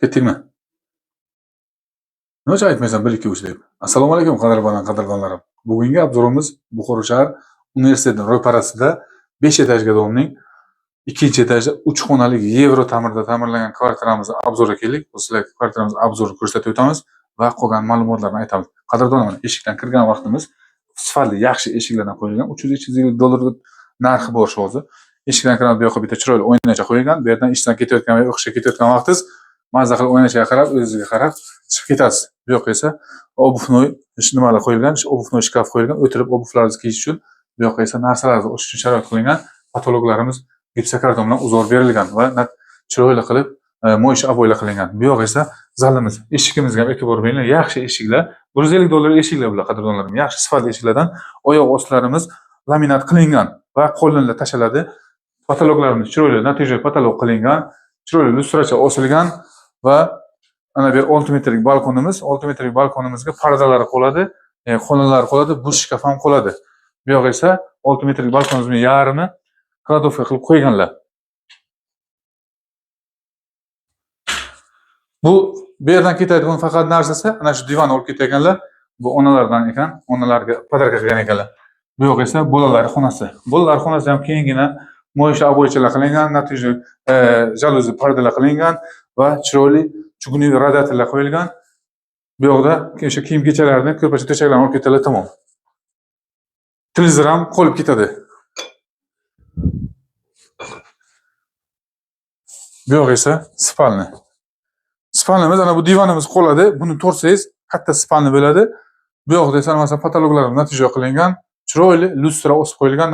Ketdikmi? Nima uchun aytmaysan 1 2 3 deb? Assalomu alaykum qadrdonlarim. Bugungi obzorimiz Buxoro shahar universitetining ro'parasida 5 etajga domning ikkinchi etajda 3 xonali yevro ta'mirda ta'mirlangan kvartiramizni obzorga keldik. Sizlarga kvartiramizni obzorini ko'rsatib o'tamiz va qolgan ma'lumotlarni aytamiz. Qadrdonlar, eshikdan kirgan vaqtimiz sifatli yaxshi eshiklardan qo'yilgan. 300-350 dollar narxi bor shu hozir. Eshikdan kirib bu yoqqa bitta chiroyli oynacha qo'yilgan. Bu yerdan ishdan ketayotgan va o'qishga ketayotgan vaqtingiz mazza qilib oynachaga qarab, o'zingizga qarab chiqib ketasiz. Bu yoqqa esa obuvnoy nimalar qo'yilgan, obuvnoy shkaf qo'yilgan, o'tirib obuvlaringizni kiyish uchun. Bu yoqqa esa narsalaringizni o'tish uchun sharoit qilingan. Patologlarimiz gipsokarton bilan uzor berilgan va chiroyli qilib mo'ysha ob'oylar qilingan. Bu yoq esa zalimiz. Eshigimizga ham e'tibor bering. Yaxshi eshiklar, 150 dollar eshiklar bular qadrdonlarim. Yaxshi sifatli eshiklardan oyoq ostlarimiz laminat qilingan va qo'llanlar tashaladi. Patologlarimiz chiroyli natijali patolog qilingan, chiroyli lustracha osilgan va ana bu 6 metrlik balkonimiz, 6 metrlik balkonimizga pardalari qoladi, xonalari qoladi, bush shkaf ham qoladi. Bu yoq esa 6 metrlik balkonimizning yarmi kladovka qilib qo'yganlar. Bu yerdan ketadigan faqat narsasi ana shu divan olib ketganlar. Bu onalardan ekan, onalarga podarka qilgan ekanlar. Bu yoq esa bolalar xonasi. Bolalar xonasi ham keyingina mo'ysha ob'oychalar qilingan, natijali jaluzi pardalar qilingan va chiroyli chuguniy radiatorlar qo'yilgan. Bu yoqda o'sha kiyim-kechaklarni, ko'rpacha-to'shaklarni olib ketadilar, tamom. Televizor ham qolib ketadi. Bu yoq esa spalni. Spalnimiz ana bu divanimiz qoladi. Buni to'rsangiz katta spalni bo'ladi. Bu yoqda esa masalan patologlar natija qilingan, chiroyli lustra osib qo'yilgan,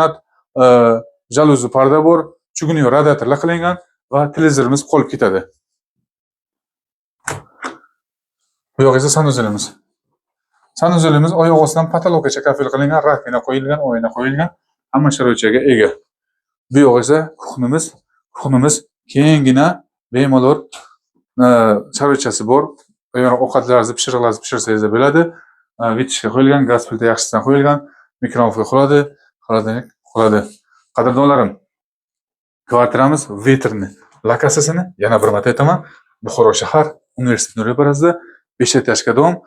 jaluzi parda bor, chuguniy radiatorlar qilingan va televizorimiz qolib ketadi. Bu yoq esa sanuzelimiz. Sanuzelimiz oyoq ostidan patologgacha kafil qilingan, rakvina qo'yilgan, oyna qo'yilgan, hamma sharoitga ega. Bu yoq esa kuxnimiz keyingina bemalol sharoitchasi bor. Agar ovqatlaringizni pishirsangiz bo'ladi. Vitishga qo'yilgan, gaz plita yaxshisidan qo'yilgan, mikrofonga qoladi, xolodilnik qoladi. Qadrdonlarim, kvartiramiz Vetrni lokatsiyasini yana bir marta aytaman. Buxoro shahar universitetining ro'parasida 5 etajga dom,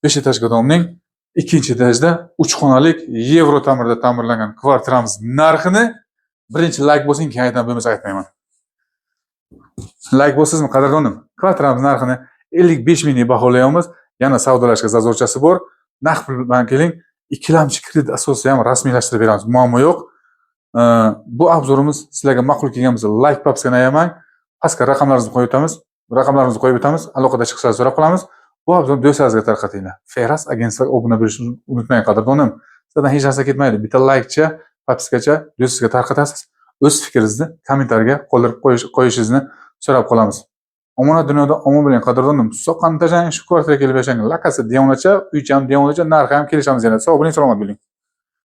5 etajga domning ikkinchi etajda 3 xonalik yevro ta'mirda ta'mirlangan kvartiramiz narxini birinchi like bo'lsin, keyin aytaman, bo'lmasa aytmayman. Like bo'lsizmi qadrdonim? Kvartiramiz narxini 55 ming deb baholayapmiz. Yana savdolashga zazorchasi bor. Naqd pul bilan keling. Ikkilamchi kredit asosida ham rasmiylashtirib beramiz. Muammo yo'q. Bu obzorimiz sizlarga ma'qul kelgan bo'lsa, like papskani ayamang. Pastga raqamlarimizni qo'yib o'tamiz. Aloqada chiqishni so'rab qolamiz. Bu obzorni do'stlaringizga tarqatinglar. Feras agentligiga obuna bo'lishni unutmang qadrdonim. Sizdan hech narsa ketmaydi. Bitta likecha, papskacha do'stingizga tarqatasiz. O'z fikringizni kommentariyaga qoldirib qo'yishingizni so'rab qolamiz. Omonat dunyoda omon bo'ling qadrdonim. Soqqani tajang shu kvartiraga kelib yashang. Lokatsiya Devonacha, uycha ham Devonacha, narxi ham kelishamiz yana. Sog' bo'ling, salomat bo'ling.